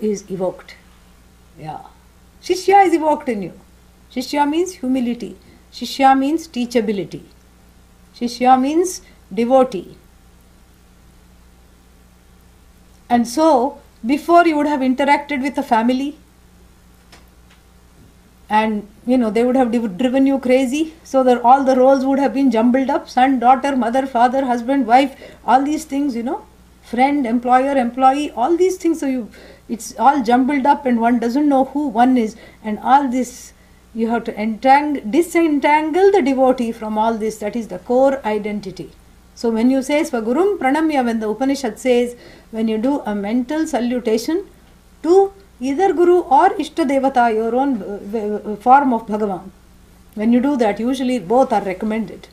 is evoked. Yeah. Shishya is evoked in you. Shishya means humility. Shishya means teachability. Shishya means devotee. And so, before you would have interacted with a family, and they would have driven you crazy, so that all the roles would have been jumbled up: son, daughter, mother, father, husband, wife, all these things, friend, employer, employee, all these things. So it's all jumbled up and one doesn't know who one is, and all this you have to disentangle the devotee from all this. That is the core identity. So when you say Swagurum Pranamya, when the Upanishad says, when you do a mental salutation to either Guru or Ishta Devata, your own form of Bhagavan, when you do that, usually both are recommended.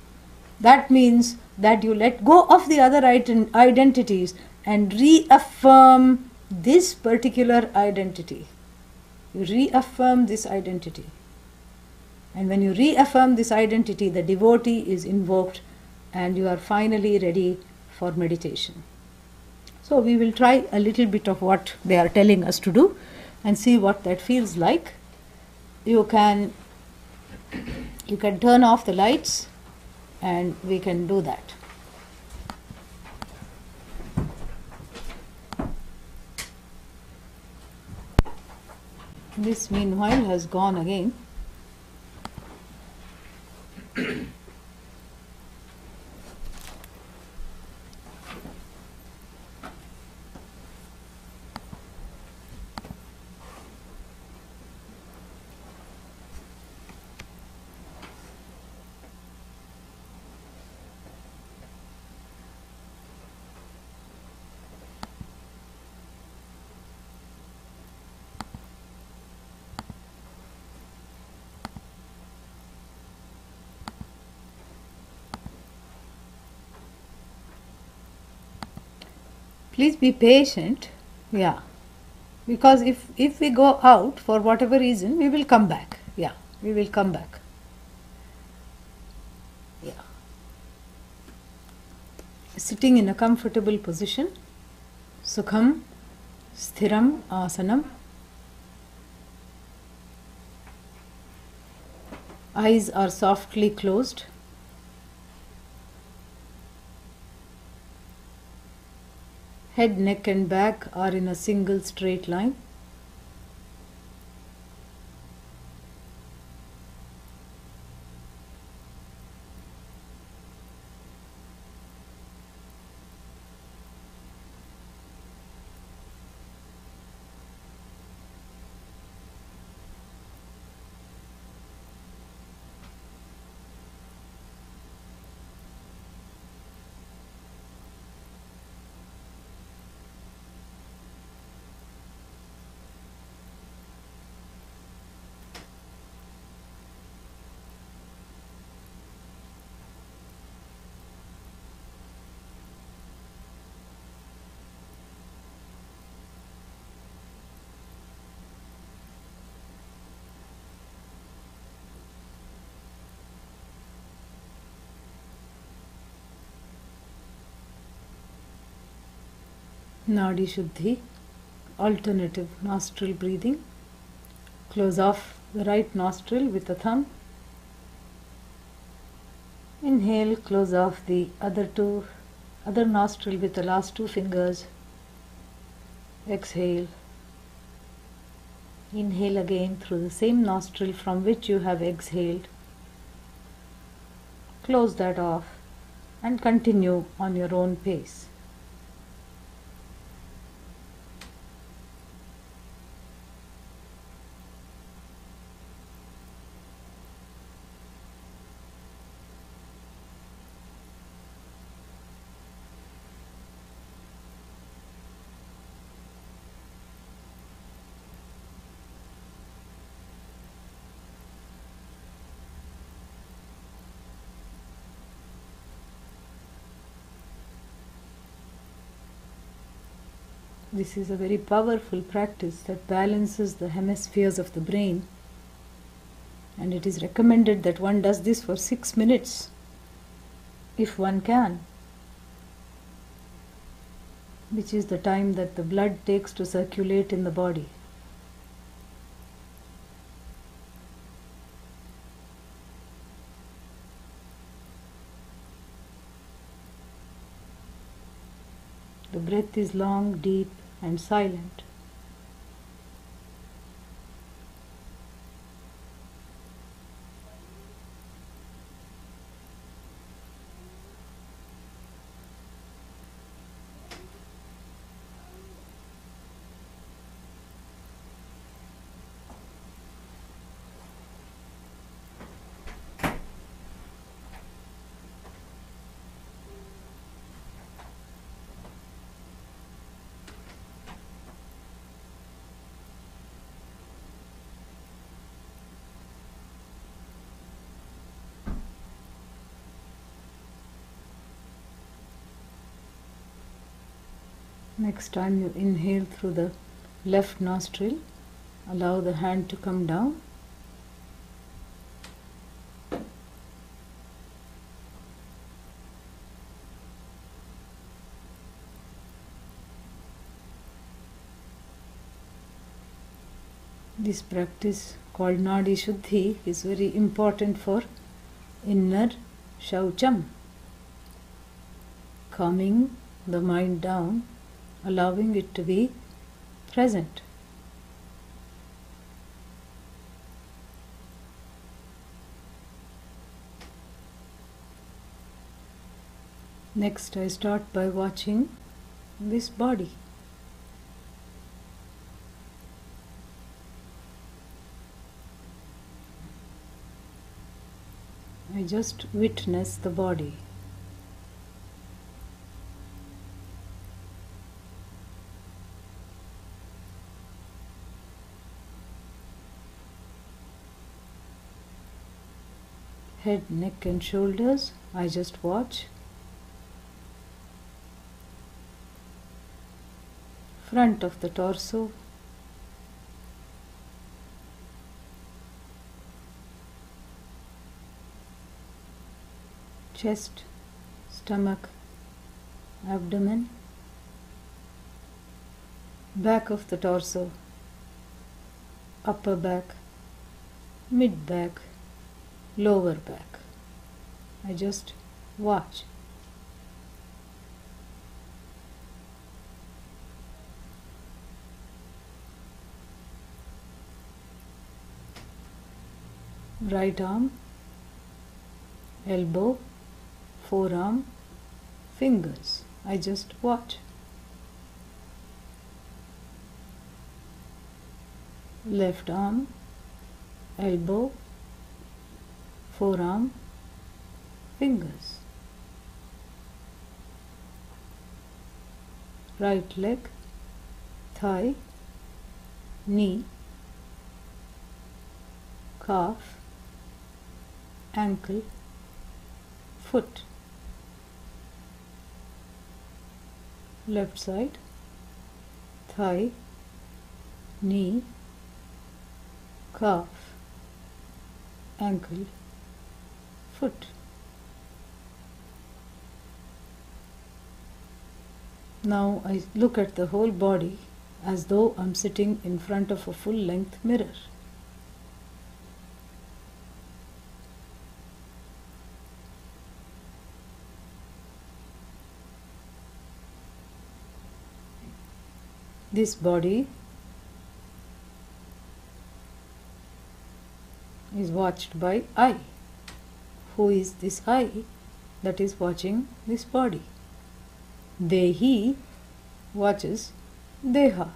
That means that you let go of the other identities and reaffirm this particular identity. You reaffirm this identity. And when you reaffirm this identity, the devotee is invoked and you are finally ready for meditation. So we will try a little bit of what they are telling us to do and see what that feels like. You can turn off the lights and we can do that. This meanwhile has gone again. Please be patient, because if we go out for whatever reason, we will come back. We will come back. Sitting in a comfortable position, Sukham, Sthiram, Asanam. Eyes are softly closed. Head, neck and back are in a single straight line. Nadi Shuddhi, alternative nostril breathing. Close off the right nostril with the thumb. Inhale, close off the other nostril with the last two fingers. Exhale. Inhale again through the same nostril from which you have exhaled. Close that off and continue on your own pace. This is a very powerful practice that balances the hemispheres of the brain, and it is recommended that one does this for 6 minutes if one can. which is the time that the blood takes to circulate in the body. The breath is long, deep, and silent. Next time you inhale through the left nostril, allow the hand to come down. This practice called Nadi Shuddhi is very important for inner Shaucham, calming the mind down, allowing it to be present. Next, I start by watching this body. I just witness the body. Head, neck and shoulders, I just watch. Front of the torso, chest, stomach, abdomen, back of the torso, upper back, mid back, lower back. I just watch. Right arm, elbow, forearm, fingers. I just watch. Left arm, elbow, forearm, fingers. Right leg, thigh, knee, calf, ankle, foot. Left side, thigh, knee, calf, ankle, foot. Now I look at the whole body as though I'm sitting in front of a full-length mirror. This body is watched by I. Who is this I that is watching this body? Dehi watches Deha.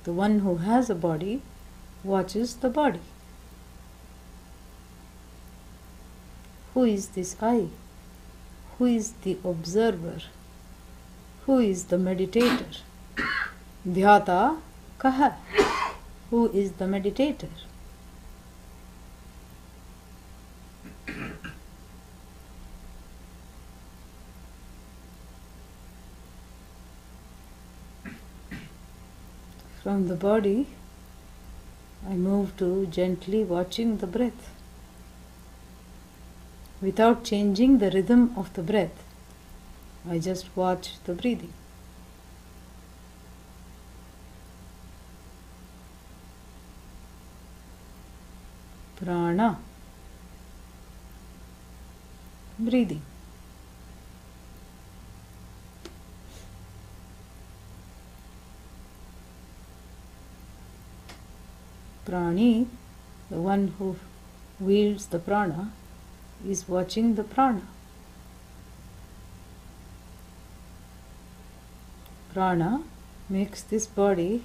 The one who has a body watches the body. Who is this I? Who is the observer? Who is the meditator? Dhyata kaha. Who is the meditator? From the body, I move to gently watching the breath. Without changing the rhythm of the breath, I just watch the breathing. Prana, breathing. Prani, the one who wields the prana, is watching the prana. Prana makes this body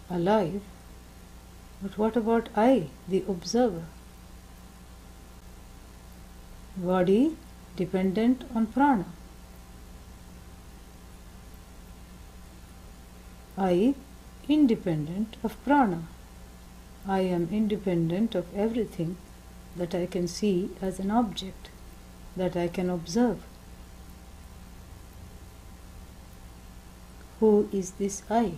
alive, but what about I, the observer? Body dependent on prana. I independent of prana. I am independent of everything that I can see as an object, that I can observe. Who is this I?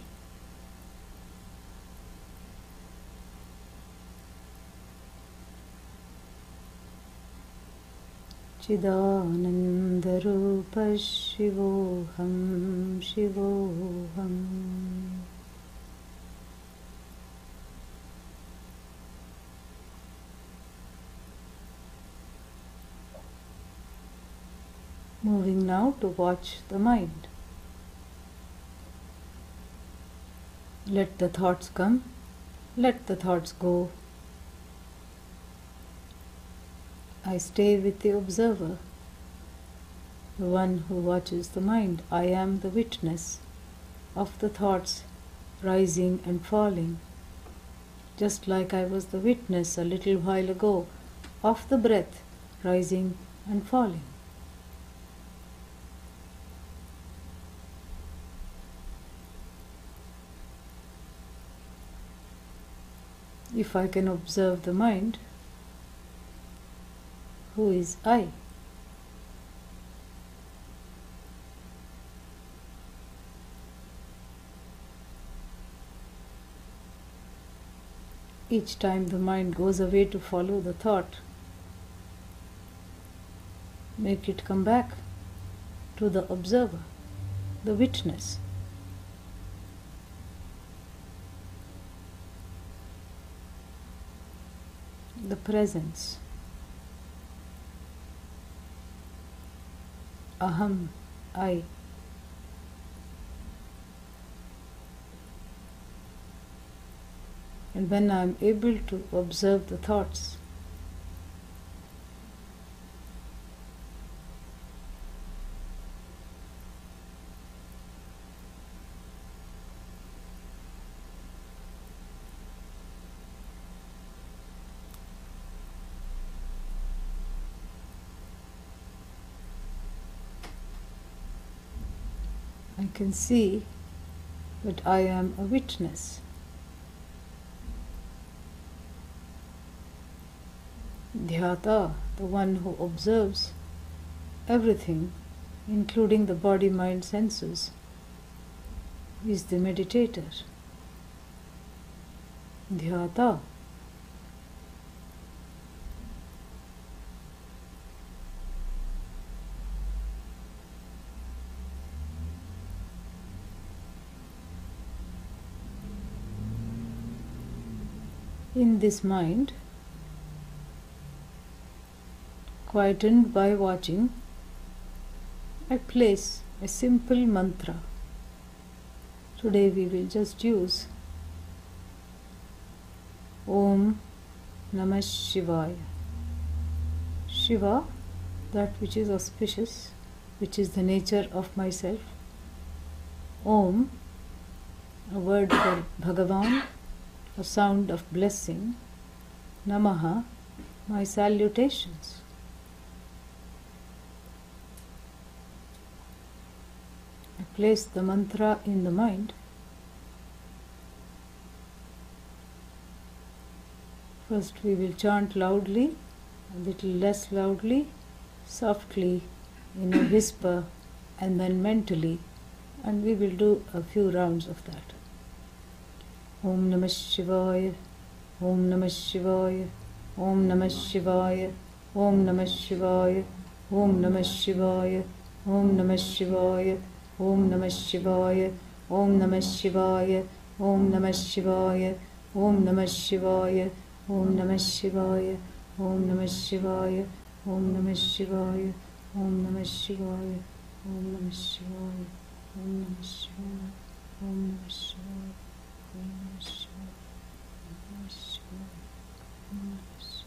Chidanandarupa Shivoham Shivoham. Moving now to watch the mind. Let the thoughts come, let the thoughts go. I stay with the observer, the one who watches the mind. I am the witness of the thoughts rising and falling, just like I was the witness a little while ago of the breath rising and falling. If I can observe the mind, who is I? Each time the mind goes away to follow the thought, make it come back to the observer, the witness. The presence. Aham, I. And when I am able to observe the thoughts, I can see that I am a witness. Dhyata, the one who observes everything, including the body, mind, senses, is the meditator. Dhyata. In this mind, quietened by watching, I place a simple mantra. Today we will just use Om Namah Shivaya. Shiva, that which is auspicious, which is the nature of myself. Om, a word for Bhagavan, a sound of blessing. Namaha, my salutations. I place the mantra in the mind. First we will chant loudly, a little less loudly, softly, in a whisper, and then mentally, and we will do a few rounds of that. Om Namah Shivaya, Om Namah Shivaya, Om Namah Shivaya, Om Namah Shivaya, Om Namah Shivaya, Om Namah Shivaya, Om Namah Shivaya, Om Namah Shivaya, Om Namah Shivaya, Om Namah Shivaya, Om Namah Shivaya, Om Namah Shivaya, Om Namah Shivaya, Om Namah Shivaya, Om Namah Shivaya, Om Namah Shivaya, Om Namah Shivaya, Om Namah Shivaya, Om Namah Shivaya, Om Namah Shivaya.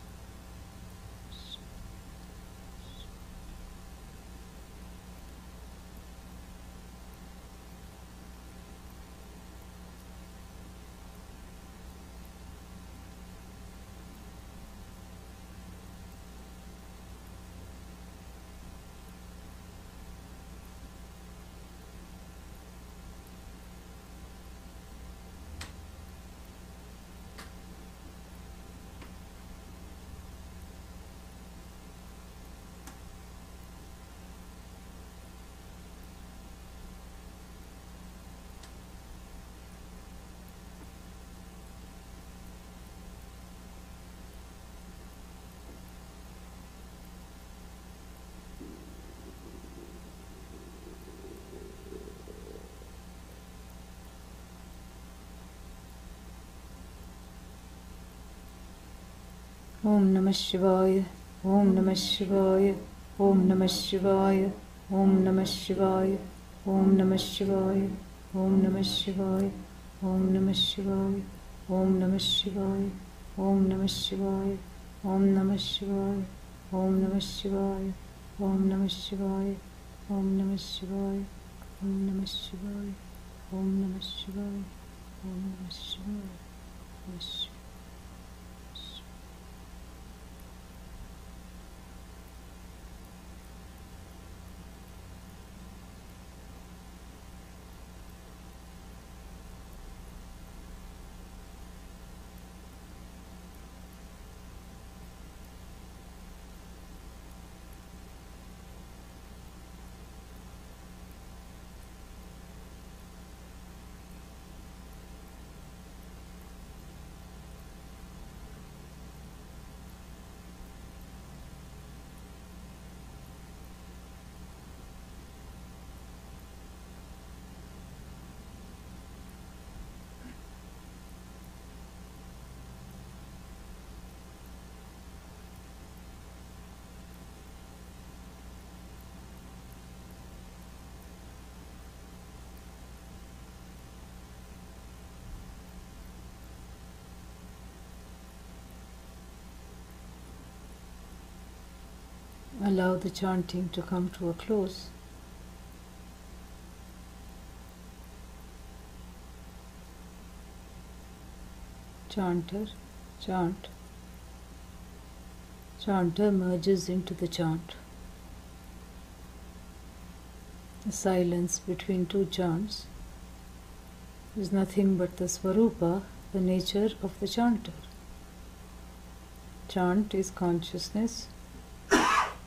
Om Namah Shivaya, Om Namah Shivaya, Om Namah Shivaya, Om Namah Shivaya, Om Namah Shivaya, Om Namah Shivaya, Om Namah Shivaya, Om Namah Shivaya, Om Namah Shivaya, Om Namah Shivaya, Om Namah Shivaya, Om Namah Shivaya, Om Namah Shivaya, Om Namah Shivaya, Om Namah Shivaya, Om Namah Shivaya. Allow the chanting to come to a close. Chanter, chant. Chanter merges into the chant. The silence between two chants is nothing but the Svarupa, the nature of the chanter. Chant is consciousness,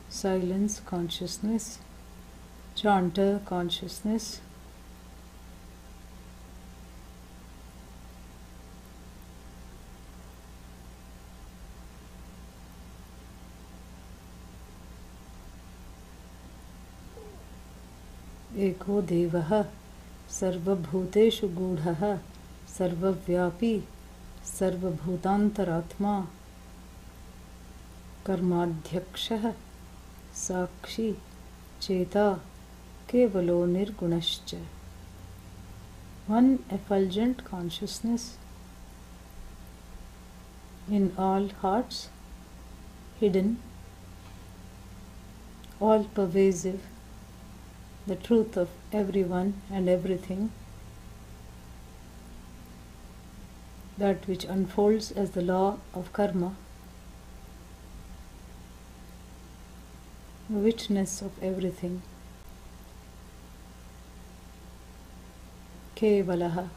silence consciousness, chanter consciousness. एको देवः सर्वभूतेषु गूढः सर्वव्यापी सर्वभूतान्तरात्मा कर्माध्यक्षः साक्षी चेता केवलो निर्गुणश्च. One effulgent consciousness in all hearts, hidden, all pervasive, the truth of everyone and everything, that which unfolds as the law of karma, the witness of everything. Kevalaha,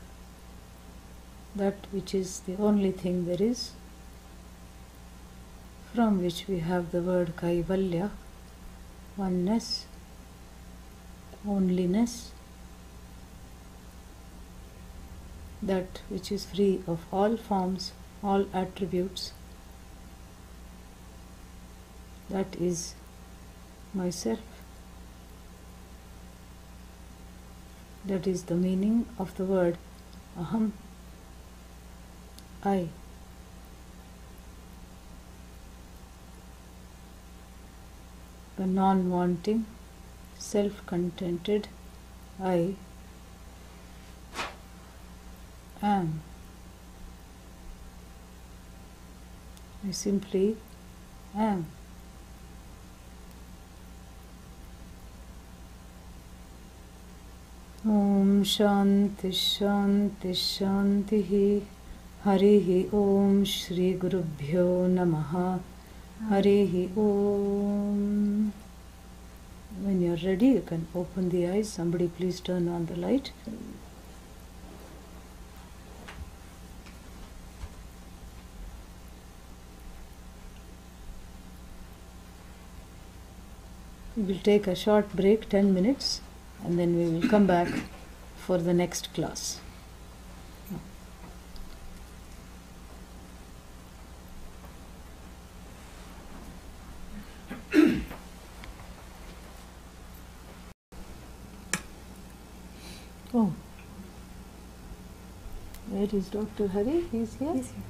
that which is the only thing there is, from which we have the word Kaivalya, oneness, onlyness, that which is free of all forms, all attributes, that is myself. That is the meaning of the word aham, I. The non-wanting, self-contented I am. I simply am. Om Shanti Shanti Shanti. Harihi Om Shri Gurubhyo Namaha. Harihi Om. When you are ready, you can open the eyes. Somebody please turn on the light. We will take a short break, 10 minutes, and then we will come back for the next class. Oh, where is Dr. Hari? He is here? He's here.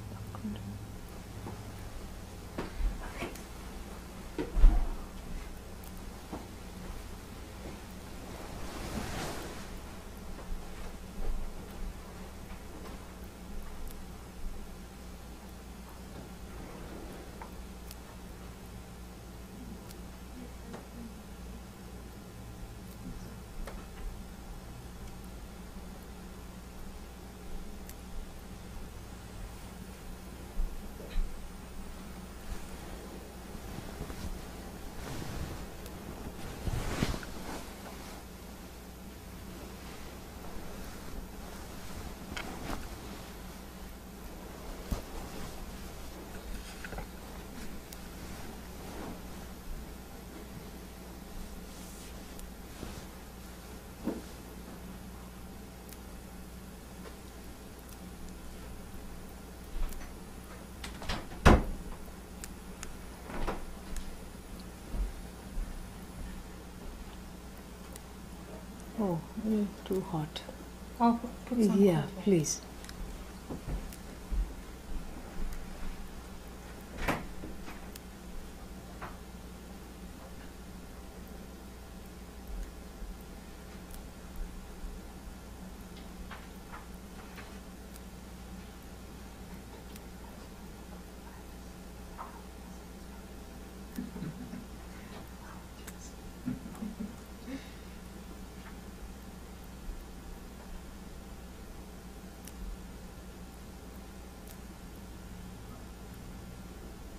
Oh, too hot. I'll put some Yeah, coffee. please.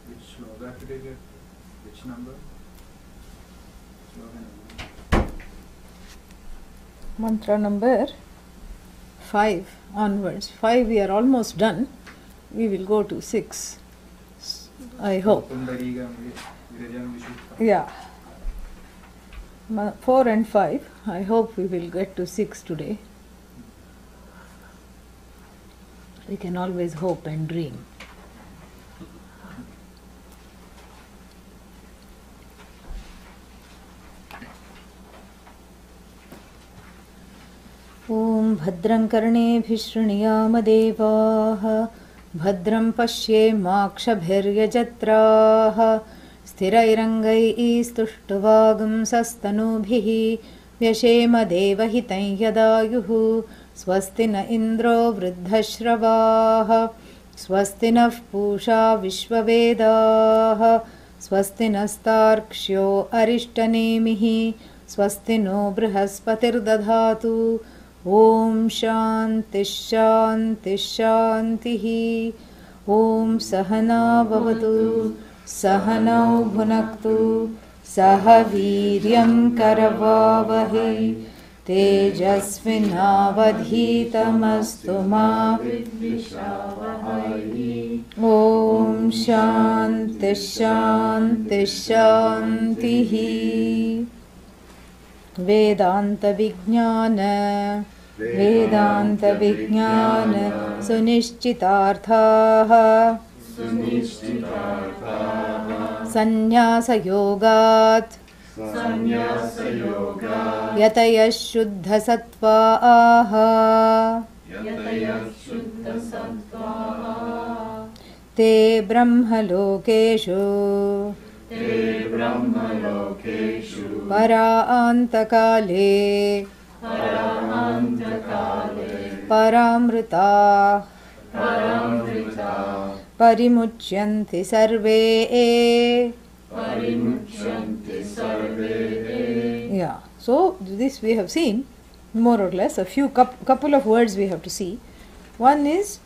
Which sloga today? Which number? Sloga number. Mantra number 5 onwards. 5 we are almost done. We will go to 6. I hope. Yeah. 4 and 5. I hope we will get to 6 today. We can always hope and dream. ॐ भद्रं कर्णेभिः शृणुयाम देवाः भद्रं पश्येमाक्षभिर्यजत्राः स्थिरैरङ्गैस्तुष्टुवागुंसस्तनूभिः व्यशेम देवहितं यदायुः स्वस्ति न इन्द्रो वृद्धश्रवाः स्वस्ति नः पूषा विश्ववेदाः स्वस्ति नस्तार्क्ष्यो अरिष्टनेमिः स्वस्ति नो बृहस्पतिर्दधातु ॐ शान्तिः शान्तिः शान्तिः ॐ सहना भवतु सहनौ भुनक्तु सह वीर्यं करवावहै तेजस्विनावधीतमस्तु मा ॐ शान्तिः शान्तिः शान्तिः वेदांत विज्ञान सुनिश्चितार्थाः संन्यासयोगात् Sanyasa-yoga Yataya Shuddha Sattva Yataya-shuddha-sattva Te Brahma Lokeshu Te Brahma-lokeshu Parantakale Paramhantakale Paramrita Paramrita Parimuchyanti Sarve. Parimuchanti sarve. Yeah, so this we have seen more or less a few couple of words we have to see. One is,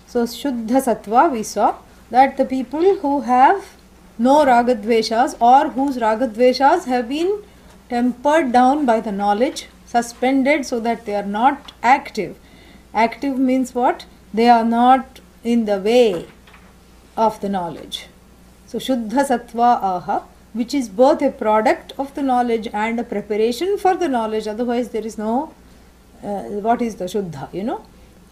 so Shuddha Sattva, we saw that the people who have no ragadveshas or whose ragadveshas have been tempered down by the knowledge, suspended so that they are not active. Active means what? They are not in the way of the knowledge. So Shuddha Sattva Aha, which is both a product of the knowledge and a preparation for the knowledge, otherwise there is no, what is the Shuddha, you know.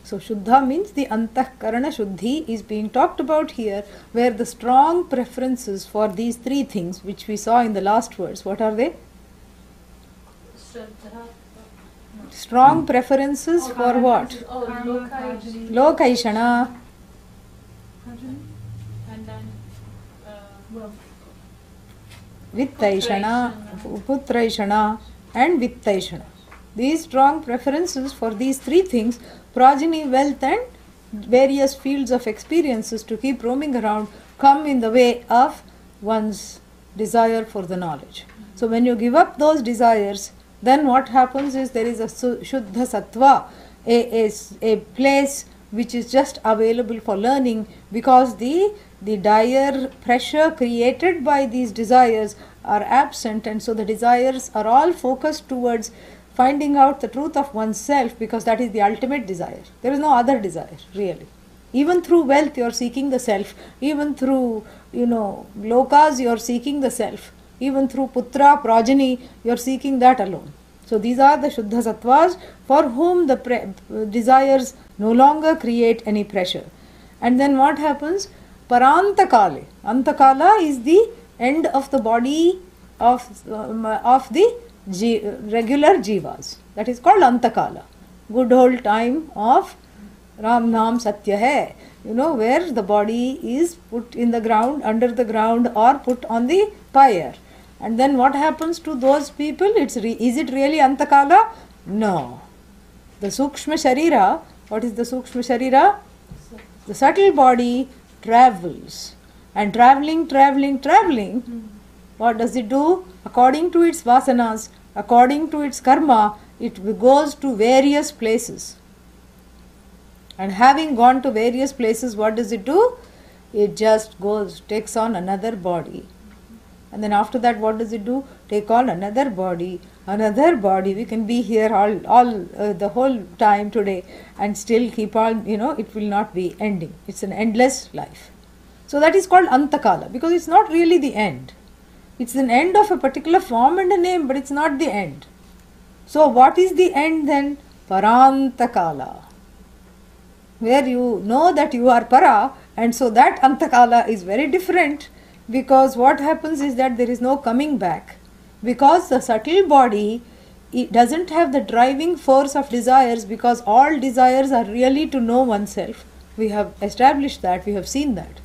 So Shuddha means the Antahkarana Shuddhi is being talked about here, where the strong preferences for these three things which we saw in the last verse, what are they? Strong preferences for what? Lokaishana. And then Vittaishana, Putraishana and Vittaishana. These strong preferences for these three things, progeny, wealth and various fields of experiences to keep roaming around, come in the way of one's desire for the knowledge. So when you give up those desires, then what happens is there is a Shuddha Sattva, a place which is just available for learning, because the dire pressure created by these desires are absent, and so the desires are all focused towards finding out the truth of oneself, because that is the ultimate desire. There is no other desire really. Even through wealth you are seeking the self, even through lokas you are seeking the self, even through putra, progeny you are seeking that alone. So these are the Shuddha Sattvas for whom the desires no longer create any pressure. And then what happens? Parantakale. Antakala is the end of the body of the regular jivas. That is called Antakala. Good old time of Ram Naam Satya Hai. Where the body is put in the ground, under the ground, or put on the pyre. And then what happens to those people? Is it really Antakala? No. The Sukshma Sharira, what is the Sukshma Sharira? The subtle body travels. And traveling, what does it do? According to its vasanas, according to its karma, it goes to various places. And having gone to various places, what does it do? It just takes on another body. And then after that, what does it do? Take on another body. We can be here the whole time today and still keep on, it will not be ending. It's an endless life. So that is called Antakala, because it's not really the end. It's an end of a particular form and a name, but it's not the end. So what is the end then? Parantakala. Where you know that you are para, and so that Antakala is very different. Because what happens is that there is no coming back. Because the subtle body, it doesn't have the driving force of desires, because all desires are really to know oneself. We have established that, we have seen that.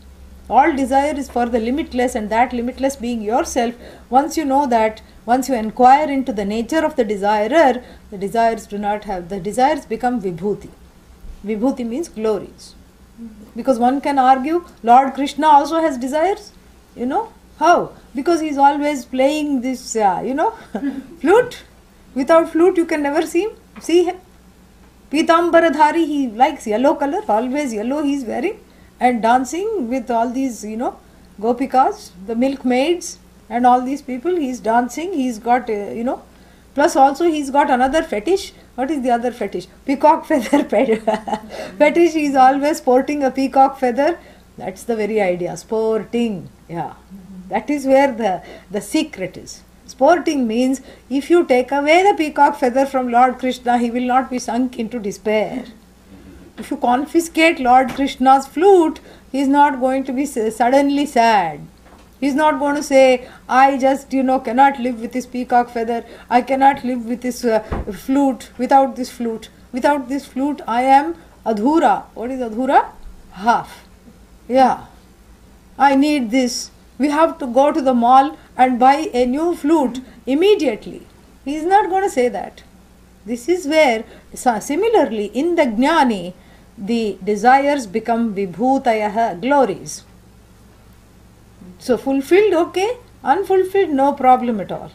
All desire is for the limitless, and that limitless being yourself. Once you know that, once you inquire into the nature of the desirer, the desires become vibhuti. Vibhuti means glories. Because one can argue, Lord Krishna also has desires. How? Because he is always playing this, flute. Without flute you can never see him. Pitambaradhari, he likes yellow color, always yellow he is wearing, and dancing with all these, gopikas, the milkmaids and all these people, he is dancing, he has got, plus also he has got another fetish. What is the other fetish? Peacock feather fetish, he is always sporting a peacock feather. That's the very idea, sporting. Yeah, that is where the secret is. Sporting means if you take away the peacock feather from Lord Krishna, he will not be sunk into despair. If you confiscate Lord Krishna's flute, he is not going to be suddenly sad. He's not going to say, I just, cannot live with this peacock feather. I cannot live with this flute, without this flute. Without this flute, I am adhura. What is adhura? Half. Yeah. I need this. We have to go to the mall and buy a new flute immediately. He is not going to say that. This is where, similarly, in the Jnani, the desires become vibhutayaha, glories. So fulfilled, okay. Unfulfilled, no problem at all.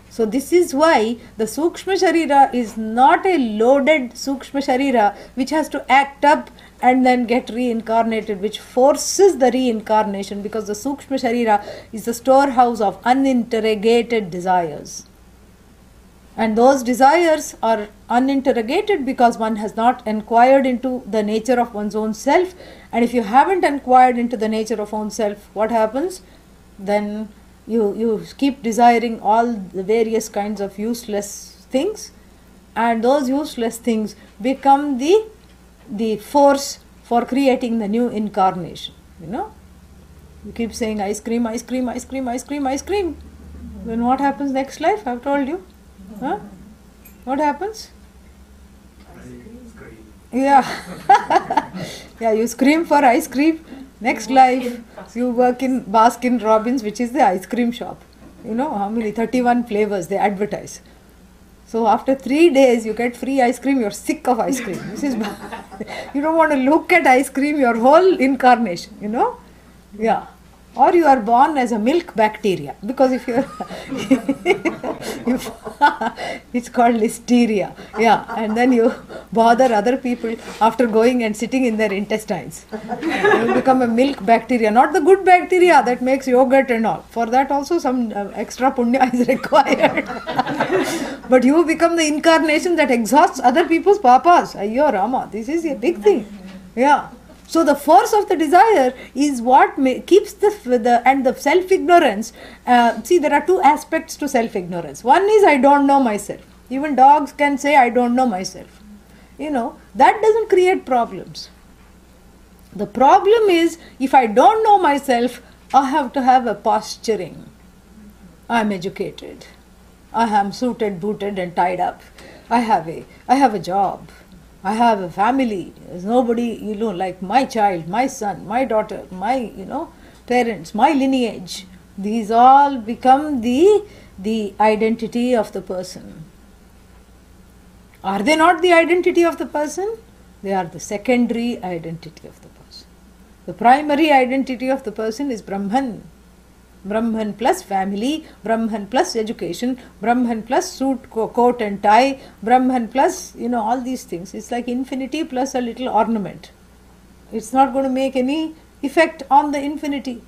So this is why the Sukshma Sharira is not a loaded Sukshma Sharira which has to act up and then get reincarnated, which forces the reincarnation, because the Sukshma Sharira is the storehouse of uninterrogated desires. And those desires are uninterrogated because one has not inquired into the nature of one's own self. And if you haven't inquired into the nature of own self, what happens? Then you keep desiring all the various kinds of useless things, and those useless things become the force for creating the new incarnation. You keep saying ice cream, ice cream, ice cream, ice cream, ice cream. Then what happens next life? I've told you. Huh? What happens? Yeah. Yeah, you scream for ice cream. Next life, you work in Baskin Robbins, which is the ice cream shop. How many? 31 flavors they advertise. So after 3 days, you get free ice cream. You're sick of ice cream. This is you don't want to look at ice cream your whole incarnation. Yeah. Or you are born as a milk bacteria, because if you're it's called listeria. Yeah, and then you bother other people after going and sitting in their intestines. You become a milk bacteria, not the good bacteria that makes yogurt and all. For that also some extra punya is required. But you become the incarnation that exhausts other people's papas. Ayyo Rama, this is a big thing. Yeah. So the force of the desire is what keeps the self-ignorance. See, there are two aspects to self-ignorance. One is I don't know myself. Even dogs can say I don't know myself. That doesn't create problems. The problem is if I don't know myself, I have to have a posturing. I am educated. I am suited, booted and tied up. I have a job. I have a family. There's nobody, like my child, my son, my daughter, my, parents, my lineage. These all become the identity of the person. Are they not the identity of the person? They are the secondary identity of the person. The primary identity of the person is Brahman. Brahman plus family, Brahman plus education, Brahman plus suit, coat and tie, Brahman plus, all these things. It's like infinity plus a little ornament. It's not going to make any effect on the infinity.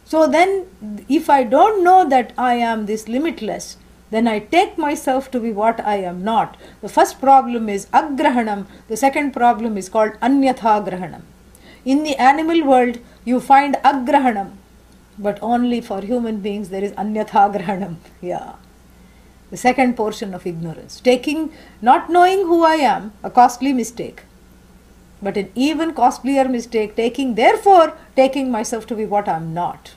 So then, if I don't know that I am this limitless, then I take myself to be what I am not. The first problem is agrahanam. The second problem is called anyatha grahanam. In the animal world, you find agrahanam. But only for human beings there is anyatha grahanam. Yeah. The second portion of ignorance. Not knowing who I am, a costly mistake. But an even costlier mistake, therefore taking myself to be what I am not.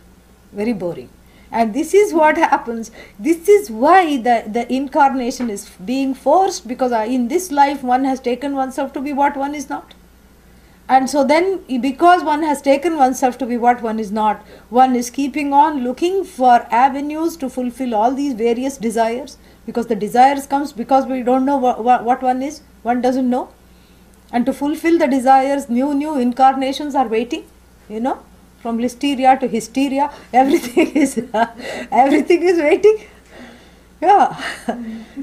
Very boring. And this is what happens. This is why the incarnation is being forced, because in this life one has taken oneself to be what one is not. And so then, because one has taken oneself to be what one is not, one is keeping on looking for avenues to fulfill all these various desires, because the desires comes because we don't know what one is, one doesn't know. And to fulfill the desires, new incarnations are waiting, from listeria to hysteria, everything is waiting. Yeah.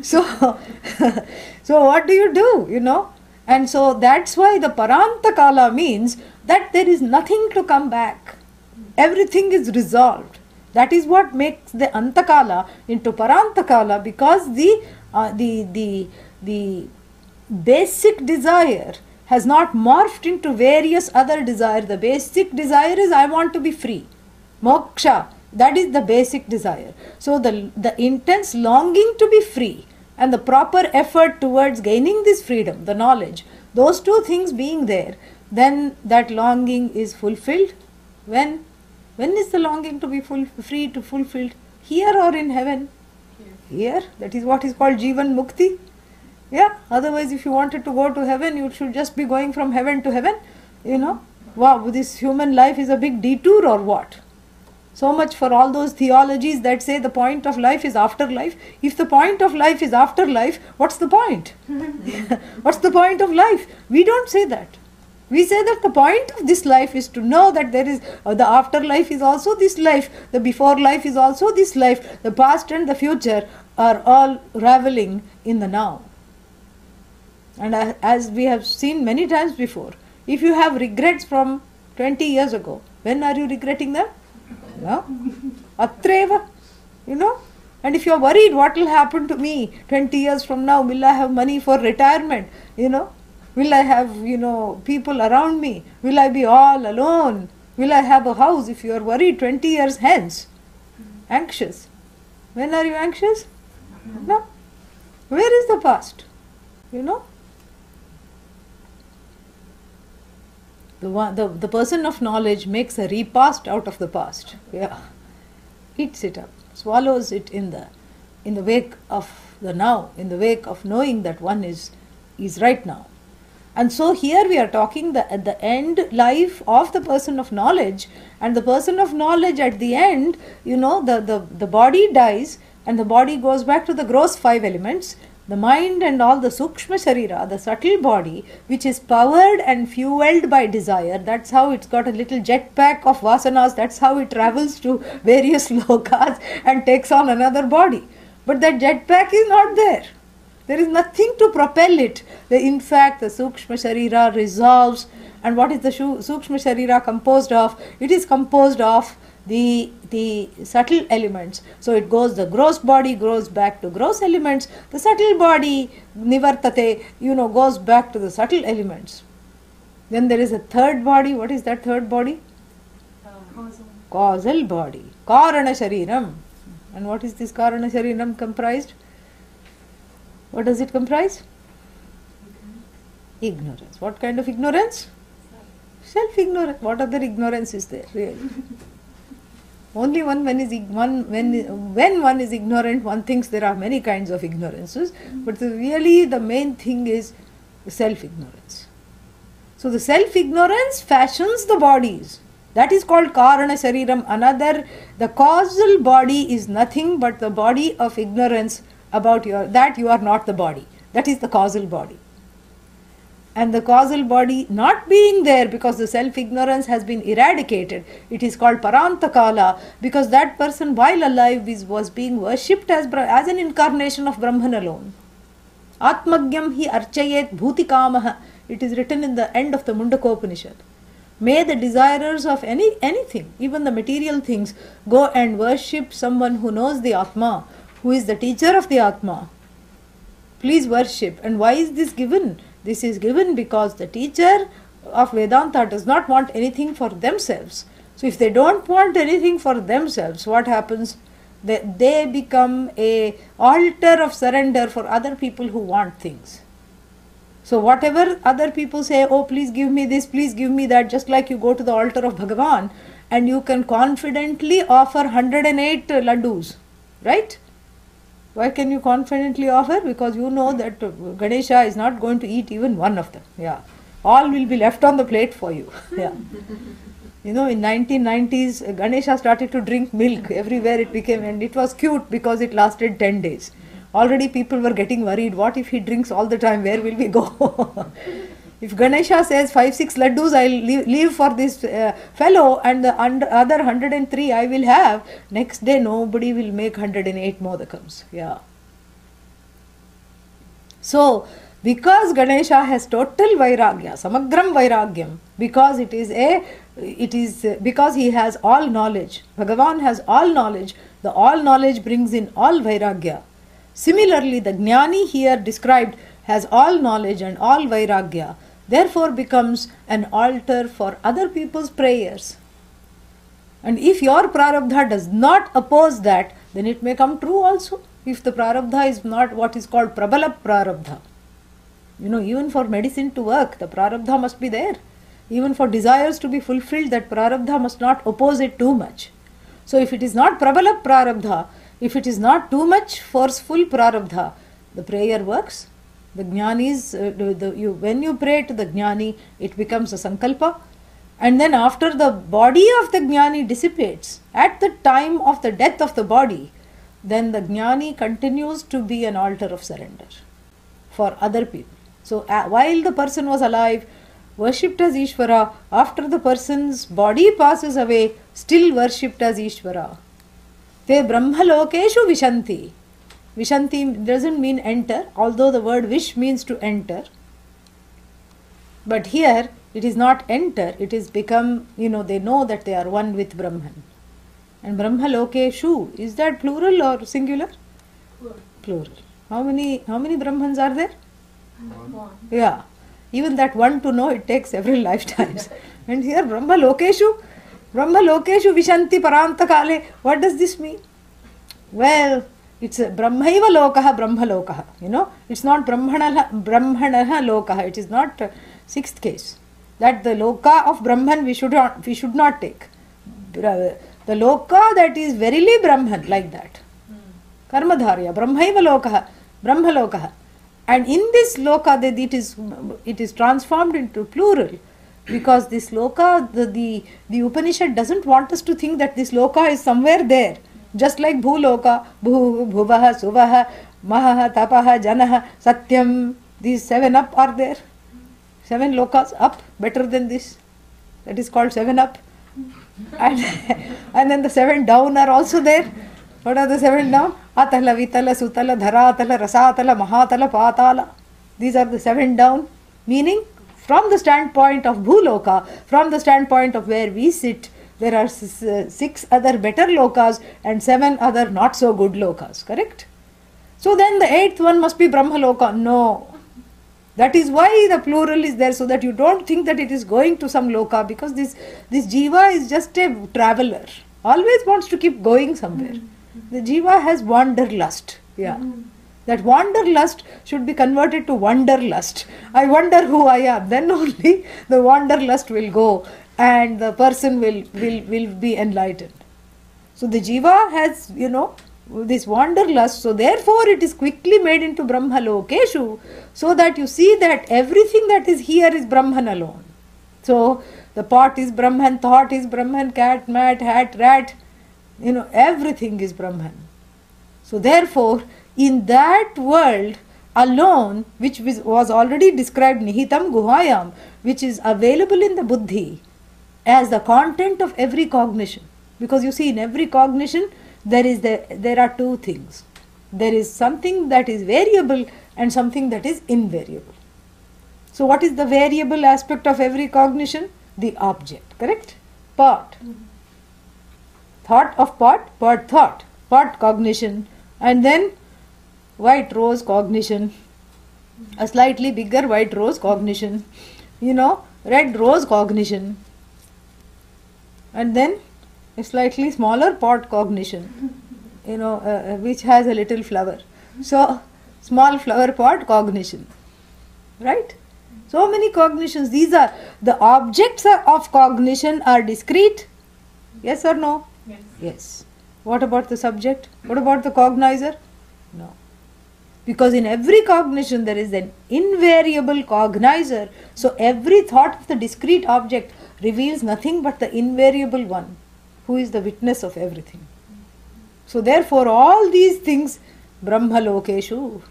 So what do you do, And so that's why the Parantakala means that there is nothing to come back. Everything is resolved. That is what makes the Antakala into Parantakala, because the basic desire has not morphed into various other desires. The basic desire is I want to be free. Moksha, that is the basic desire. So the intense longing to be free and the proper effort towards gaining this freedom, the knowledge, those two things being there, then that longing is fulfilled when When is the longing to be free to fulfilled? Here or in heaven? Here. That is what is called Jivan Mukti. Yeah. Otherwise, if you wanted to go to heaven, you should just be going from heaven to heaven. Wow, this human life is a big detour or what? So much for all those theologies that say the point of life is afterlife. If the point of life is afterlife, what's the point? What's the point of life? We don't say that. We say that the point of this life is to know that there is the afterlife is also this life, the before life is also this life, the past and the future are all raveling in the now. And as we have seen many times before, if you have regrets from 20 years ago, when are you regretting them? No? Atreva. And if you are worried what will happen to me 20 years from now, will I have money for retirement? Will I have, people around me? Will I be all alone? Will I have a house? If you are worried 20 years hence, anxious. When are you anxious? No. Where is the past? The person of knowledge makes a repast out of the past. Yeah. Eats it up, swallows it in the wake of the now, in the wake of knowing that one is right now. And so here we are talking at the end life of the person of knowledge, and the person of knowledge at the end, the body dies and the body goes back to the gross 5 elements. The mind and all the Sukshma Sharira, the subtle body, which is powered and fueled by desire, that's how it's got a little jetpack of vasanas, that's how it travels to various lokas and takes on another body. But that jetpack is not there. There is nothing to propel it. In fact, the Sukshma Sharira resolves. And what is the Sukshma Sharira composed of? It is composed of the subtle elements. So it goes, the gross body goes back to gross elements. The subtle body, nivartate, goes back to the subtle elements. Then there is a third body. What is that third body? Causal body. Karana Shariram. And what is this Karana Shariram comprised? What does it comprise? Ignorance. What kind of ignorance? Self-ignorance. What other ignorance is there, really? Only when one is ignorant, one thinks there are many kinds of ignorances, but really the main thing is self-ignorance. So the self-ignorance fashions the bodies. That is called Karana Shariram. The causal body is nothing but the body of ignorance about that you are not the body. That is the causal body. And the causal body not being there because the self-ignorance has been eradicated, it is called Parantakala, because that person while alive was being worshipped as an incarnation of Brahman alone. Atmagyam hi archayet bhutikamaha. It is written in the end of the Mundakopanishad. May the desirers of anything, even the material things, go and worship someone who knows the Atma, who is the teacher of the Atma. Please worship. And why is this given? This is given because the teacher of Vedanta does not want anything for themselves. So if they don't want anything for themselves, what happens? They become a altar of surrender for other people who want things. So whatever other people say, oh please give me this, please give me that, just like you go to the altar of Bhagavan and you can confidently offer 108 laddus, right? Why can you confidently offer? Because you know that Ganesha is not going to eat even one of them. Yeah, all will be left on the plate for you. Yeah. In 1990s, Ganesha started to drink milk everywhere it became, and it was cute because it lasted 10 days. Already people were getting worried. What if he drinks all the time? Where will we go? If Ganesha says 5-6 laddus I'll leave for this fellow, and the other 103 I will have, next day nobody will make 108 modakams. Yeah. So, because Ganesha has total vairagya, samagram vairagyam, because because he has all knowledge, Bhagavan has all knowledge, the all knowledge brings in all vairagya. Similarly, the Jnani here described has all knowledge and all vairagya, therefore becomes an altar for other people's prayers. And if your prarabdha does not oppose that, then it may come true also. If the prarabdha is not what is called prabala prarabdha. Even for medicine to work, the prarabdha must be there. Even for desires to be fulfilled, that prarabdha must not oppose it too much. So if it is not prabala prarabdha, if it is not too much forceful prarabdha, the prayer works. The jnanis, when you pray to the jnani, it becomes a sankalpa. And then after the body of the jnani dissipates, at the time of the death of the body, then the jnani continues to be an altar of surrender for other people. So while the person was alive, worshipped as Ishvara, after the person's body passes away, still worshipped as Ishvara. Te brahmalokeshu vishanti. Vishanti doesn't mean enter, although the word vish means to enter. But here it is not enter, it is become, they know that they are one with Brahman. And brahmalokeshu, is that plural or singular? Plural. How many Brahmans are there? One. Yeah. Even that one to know, it takes several lifetimes. And here brahmalokeshu vishanti paranta kale. What does this mean? Well, it's brahmaiva lokaha brahmalokaha. It's not brahmanaha lokaha. It is not sixth case. That the loka of Brahman we should not take. The loka that is verily Brahman, like that. Karmadharya, brahmaiva lokaha, brahmalokaha. And in this loka, it is transformed into plural, because this loka, the Upanishad doesn't want us to think that this loka is somewhere there. Just like bhuloka, bhuvaha, suvaha, mahaha, tapaha, janaha, satyam, these 7 up are there. 7 lokas up, better than this. That is called 7 up. And then the 7 down are also there. What are the 7 down? Atala, vitala, sutala, dharatala, rasatala, mahatala, patala. These are the 7 down. Meaning, from the standpoint of bhuloka, from the standpoint of where we sit, there are 6 other better lokas and 7 other not so good lokas. Correct? So then the 8th one must be brahmaloka. No. That is why the plural is there, so that you don't think that it is going to some loka, because this jiva is just a traveler. Always wants to keep going somewhere. The jiva has wanderlust. Yeah. That wanderlust should be converted to wonderlust. I wonder who I am. Then only the wanderlust will go and the person will be enlightened. So the jiva has, this wanderlust. So therefore it is quickly made into brahmalokeshu, so that you see that everything that is here is Brahman alone. So the pot is Brahman, thought is Brahman, cat, mat, hat, rat, everything is Brahman. So therefore, in that world alone, which was already described nihitam guhayam, which is available in the buddhi as the content of every cognition. Because you see, in every cognition, there are 2 things. There is something that is variable and something that is invariable. So what is the variable aspect of every cognition? The object, correct? Pot. Thought of pot, thought. Pot cognition. And then white rose cognition. A slightly bigger white rose cognition. Red rose cognition. And then a slightly smaller pot cognition, which has a little flower. So, small flower pot cognition. Right? So many cognitions. These are the objects of cognition are discrete. Yes or no? Yes. Yes. What about the subject? What about the cognizer? No. Because in every cognition there is an invariable cognizer. So every thought of the discrete object reveals nothing but the invariable one, who is the witness of everything. So therefore all these things, brahmalokeshu,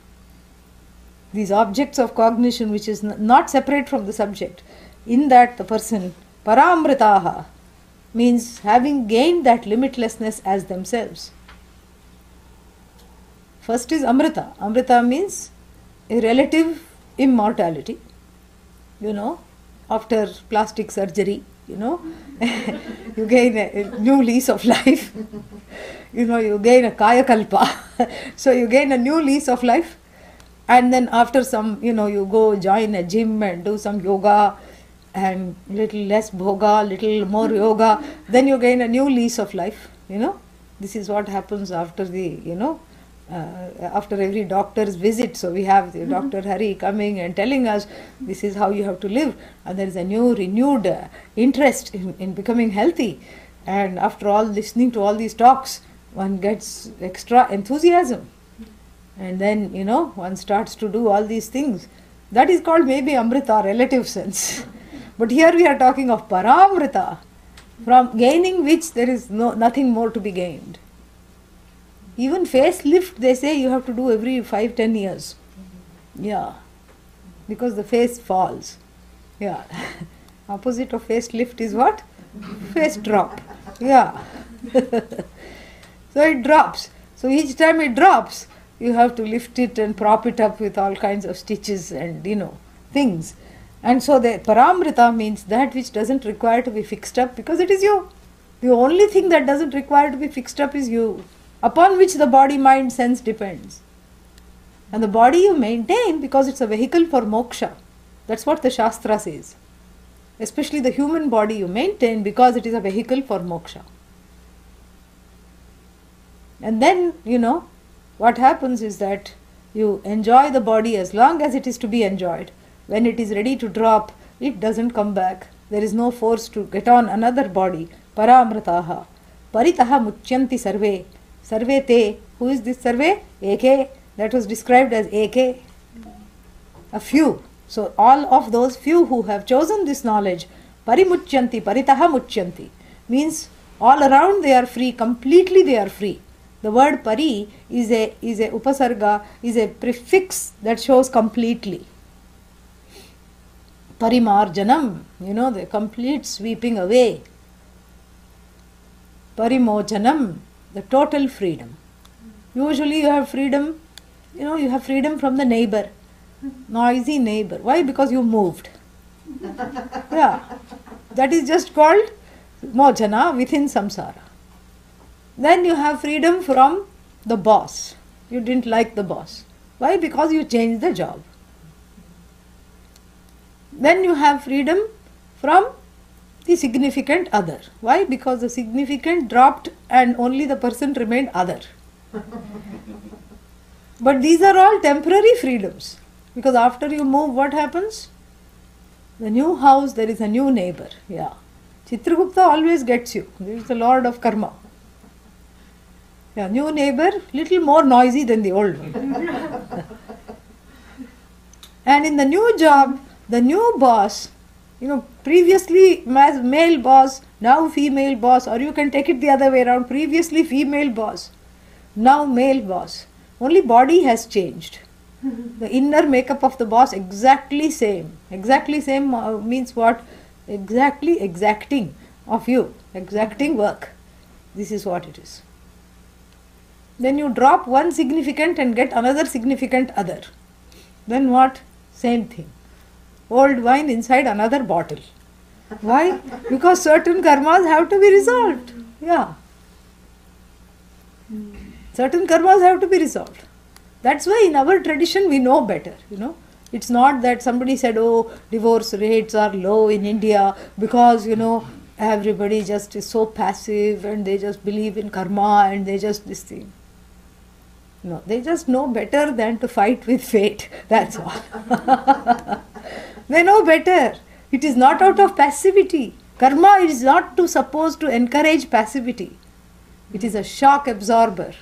these objects of cognition which is not separate from the subject, in that the person, paramritaha, means having gained that limitlessness as themselves. First is amrita. Amrita means a relative immortality. After plastic surgery, you gain a new lease of life. You gain a kaya kalpa. So you gain a new lease of life. And then after some, you go join a gym and do some yoga and little less bhoga, little more yoga. Then you gain a new lease of life. This is what happens after the, after every doctor's visit. So we have the Dr. Hari coming and telling us this is how you have to live, and there is a new renewed interest in becoming healthy. And after all listening to all these talks, one gets extra enthusiasm, and then one starts to do all these things. That is called maybe Amrita, relative sense. But here we are talking of Paramrita, from gaining which there is nothing more to be gained. Even facelift, they say you have to do every 5-10 years. Yeah, because the face falls. Yeah, opposite of facelift is what? Face drop. Yeah. So it drops. So each time it drops, you have to lift it and prop it up with all kinds of stitches and things. And so the Paramrita means that which doesn't require to be fixed up, because it is you. The only thing that doesn't require to be fixed up is you, upon which the body, mind, sense depends. And the body you maintain because it's a vehicle for moksha. That's what the Shastra says. Especially the human body you maintain because it is a vehicle for moksha. And then, what happens is that you enjoy the body as long as it is to be enjoyed. When it is ready to drop, it doesn't come back. There is no force to get on another body. Paramrataha. Paritaha mucyanti sarve. Sarve te. Who is this sarve? Eke. That was described as Eke. A few. So all of those few who have chosen this knowledge, parimucyanti, paritaha mucyanti, means all around they are free, completely they are free. The word pari is a upasarga, is a prefix that shows completely. Parimarjanam, the complete sweeping away. Parimojanam, the total freedom. Usually you have freedom, you have freedom from the neighbor. Noisy neighbor. Why? Because you moved. Yeah. That is just called mojana within samsara. Then you have freedom from the boss. You didn't like the boss. Why? Because you changed the job. Then you have freedom from the significant other. Why? Because the significant dropped and only the person remained other. But these are all temporary freedoms. Because after you move, what happens? The new house, there is a new neighbor. Yeah. Chitragupta always gets you. He is the lord of karma. Yeah, new neighbor, little more noisy than the old one. And in the new job, the new boss, previously male boss, now female boss, or you can take it the other way around, previously female boss, now male boss. Only body has changed. The inner makeup of the boss exactly same. Exactly same means what? Exactly exacting of you. Exacting work. This is what it is. Then you drop one significant and get another significant other. Then what? Same thing. Old wine inside another bottle. Why? Because certain karmas have to be resolved. Yeah. Certain karmas have to be resolved. That's why in our tradition we know better, It's not that somebody said, oh, divorce rates are low in India because, everybody just is so passive and they just believe in karma and they just this thing. No, they just know better than to fight with fate. That's all. They know better. It is not out of passivity. Karma is not supposed to encourage passivity. It is a shock absorber.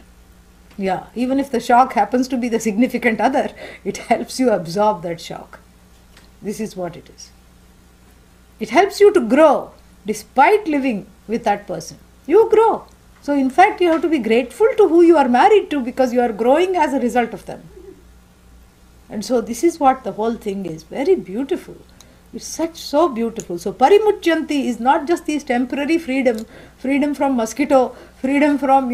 Yeah, even if the shock happens to be the significant other, it helps you absorb that shock. This is what it is. It helps you to grow despite living with that person. You grow. So in fact, you have to be grateful to who you are married to because you are growing as a result of them. And so this is what the whole thing is. Very beautiful. It's so beautiful. So parimucyanti is not just this temporary freedom from mosquito, freedom from,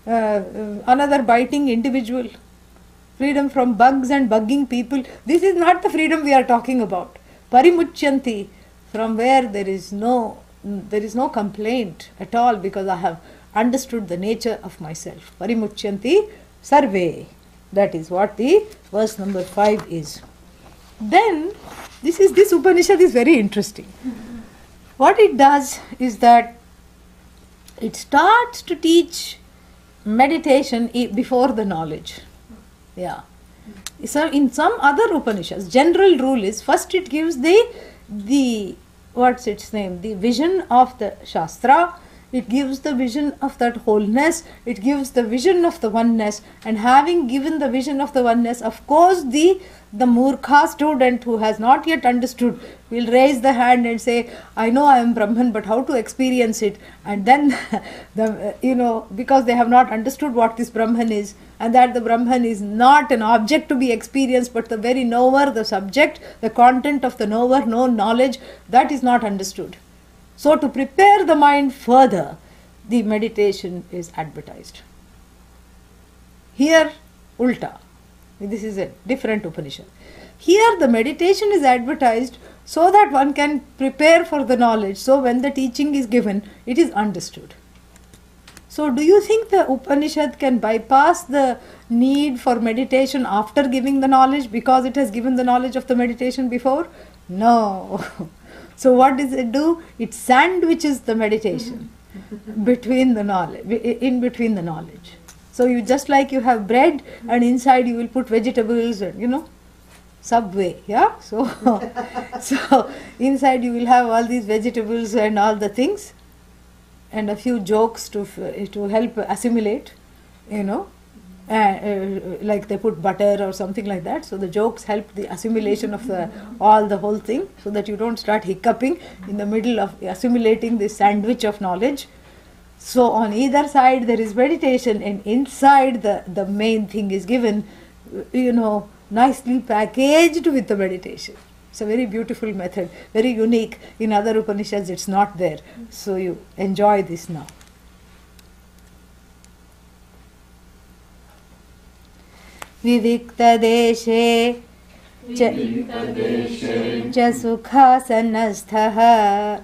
another biting individual, freedom from bugs and bugging people. This is not the freedom we are talking about. Parimucyanti, from where there is no complaint at all because I have understood the nature of myself. Parimucyanti sarve. That is what the verse number 5 is. Then this Upanishad is very interesting. What it does is that it starts to teach meditation before the knowledge. Yeah. So in some other Upanishads, general rule is first it gives the what's its name? The vision of the Shastra. It gives the vision of that wholeness. It gives the vision of the oneness. And having given the vision of the oneness, of course, the Murkha student who has not yet understood will raise the hand and say, I know I am Brahman, but how to experience it? And then, because they have not understood what this Brahman is, and that the Brahman is not an object to be experienced, but the very knower, the subject, the content of the knower, known knowledge, that is not understood. So to prepare the mind further, the meditation is advertised. Here, ulta. This is a different Upanishad. Here the meditation is advertised so that one can prepare for the knowledge. So when the teaching is given, it is understood. So do you think the Upanishad can bypass the need for meditation after giving the knowledge because it has given the knowledge of the meditation before? No. So what does it do? It sandwiches the meditation between the knowledge, in between the knowledge. So you just like you have bread and inside you will put vegetables and Subway, yeah? So inside you will have all these vegetables and all the things and a few jokes to help assimilate, like they put butter or something like that. So the jokes help the assimilation of the whole thing, so that you don't start hiccuping in the middle of assimilating this sandwich of knowledge. So on either side there is meditation, and inside the main thing is given, nicely packaged with the meditation. It's a very beautiful method, very unique. In other Upanishads it's not there. So you enjoy this now. Viviktadeshe cha sukhasanasthaha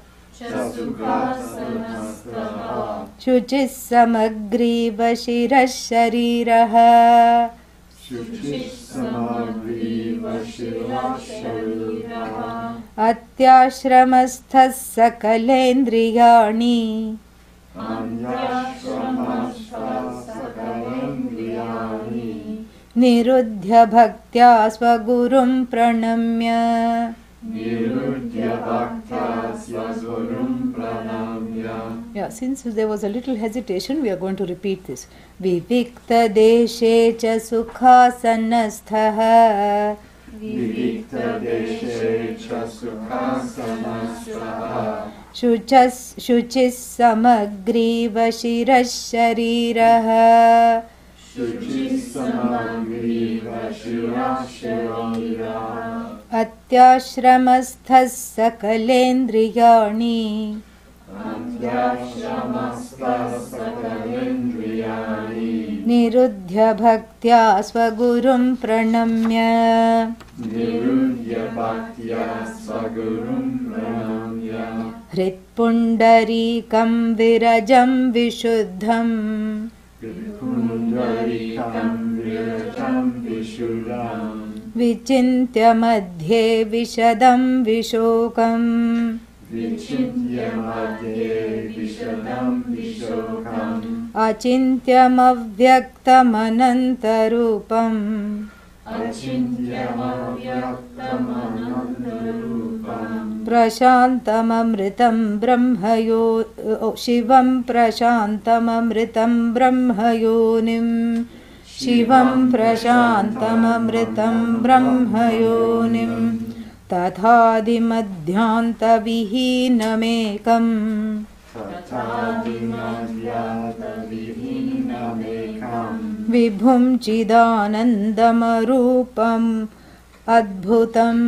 शुचिः समग्रीव शिरः शरीरः अत्याश्रमस्थः सकलेन्द्रियाणि निरुध्य भक्त्या स्वगुरुं प्रणम्य. Yeah, since there was a little hesitation, we are going to repeat this. Vivikta deshe cha sukhasanasthaha. Vivikta deshe cha sukhasanasthaha. Shuchis samagriva shiras sharirah. अत्याश्रमस्थः सकलेन्द्रियाणि निरुध्य भक्त्या स्वगुरुं प्रणम्य. हृत्पुण्डरीकं विरजं विशुद्धम् विचिन्त्य मध्ये विशदं विशोकम्. अचिन्त्यमव्यक्तमनन्तरूपम्. प्रशान्तममृतं ब्रह्मयो शिवं प्रशान्तममृतं ब्रह्मयोनिं. शिवं प्रशान्तममृतं ब्रह्मयोनिं. तथादिमध्यान्तविहीनमेकम्. विभुं चिदानन्दमरूपम् अद्भुतम्.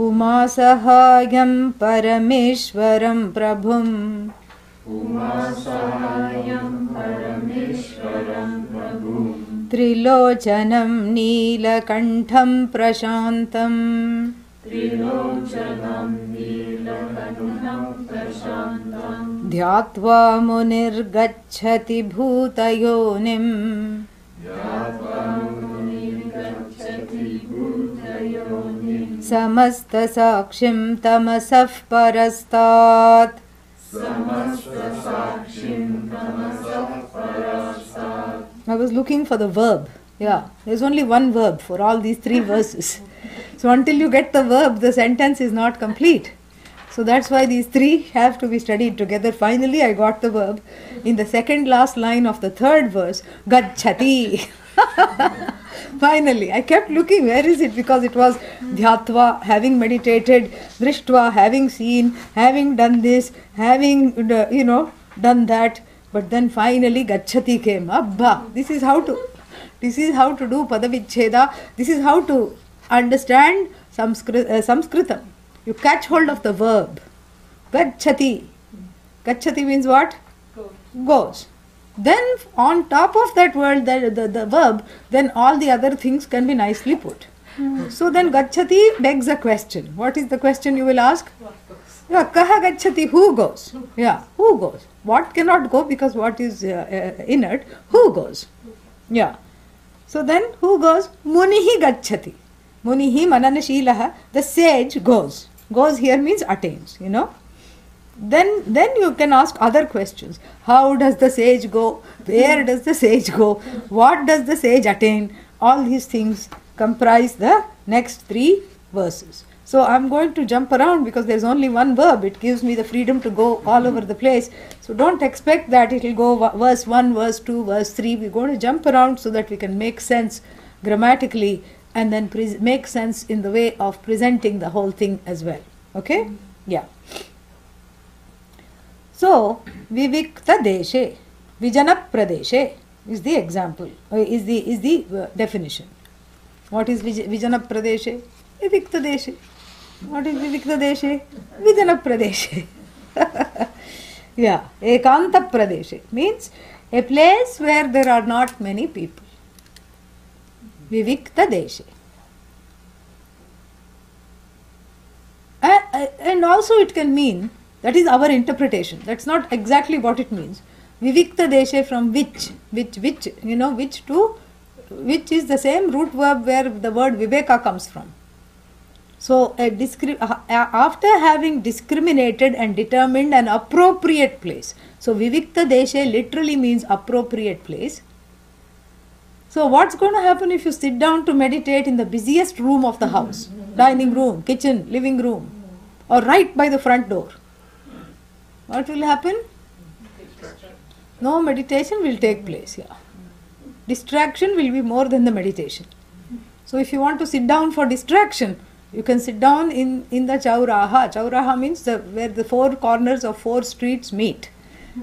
उमासहायं परमेश्वरं प्रभुम्. त्रिलोचनं नीलकण्ठं प्रशान्तम्. ध्यात्वा मुनिर्गच्छति भूतयोनिम्. Samastasakshim tamasah parastat. Samastasakshim tamasah parastat. I was looking for the verb. Yeah, there's only one verb for all these three verses. So until you get the verb, the sentence is not complete. So that's why these three have to be studied together. Finally, I got the verb in the second last line of the third verse, Gacchati. Finally, I kept looking, where is it? Because it was Dhyatva, having meditated, Drishtva, having seen, having done this, having, done that. But then finally, Gacchati came. Abba, this is how to do Padavicheda. This is how to understand Samskritam. You catch hold of the verb. Gacchati. Gacchati means what? Goes. Then on top of that word, the verb, then all the other things can be nicely put. So then Gacchati begs a question. What is the question you will ask? Yeah, Kaha Gacchati, who goes? Yeah, who goes? What cannot go because what is inert? Who goes? Yeah. So then who goes? Munihi Gacchati. Munihi Mananashilaha, the sage goes. Goes here means attains, Then you can ask other questions. How does the sage go? Where does the sage go? What does the sage attain? All these things comprise the next three verses. So I'm going to jump around because there's only one verb. It gives me the freedom to go all over the place. So don't expect that it will go verse 1, verse 2, verse 3. We're going to jump around so that we can make sense grammatically and then make sense in the way of presenting the whole thing as well. Okay? Yeah. So, Vivikta Deshe, Vijana Pradeshe is the example, is the definition. What is Vijana Pradeshe? Vivikta Deshe. What is Vivikta Deshe? Vijana Pradeshe. Yeah, Ekanta Pradeshe means a place where there are not many people. Vivikta Deshe. And also it can mean, that is our interpretation. That's not exactly what it means. Vivikta Deshe from which is the same root verb where the word Viveka comes from. So after having discriminated and determined an appropriate place. So Vivikta Deshe literally means appropriate place. So what's going to happen if you sit down to meditate in the busiest room of the house? Dining room, kitchen, living room, or right by the front door? What will happen? No meditation will take place. Yeah. Distraction will be more than the meditation. So if you want to sit down for distraction, you can sit down in the Chauraha. Chauraha means where the four corners of four streets meet.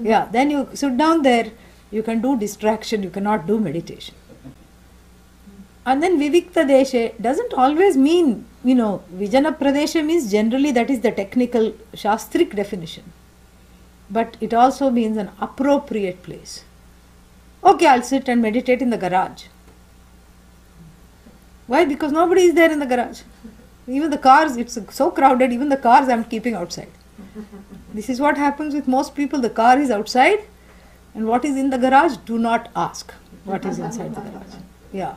Yeah, then you sit down there, you can do distraction, you cannot do meditation. And then Vivikta Deshe doesn't always mean, Vijana Pradesha means generally that is the technical Shastric definition. But it also means an appropriate place. Okay, I'll sit and meditate in the garage. Why? Because nobody is there in the garage. Even the cars, it's so crowded, even the cars I'm keeping outside. This is what happens with most people. The car is outside and what is in the garage, do not ask what is inside the garage. Yeah.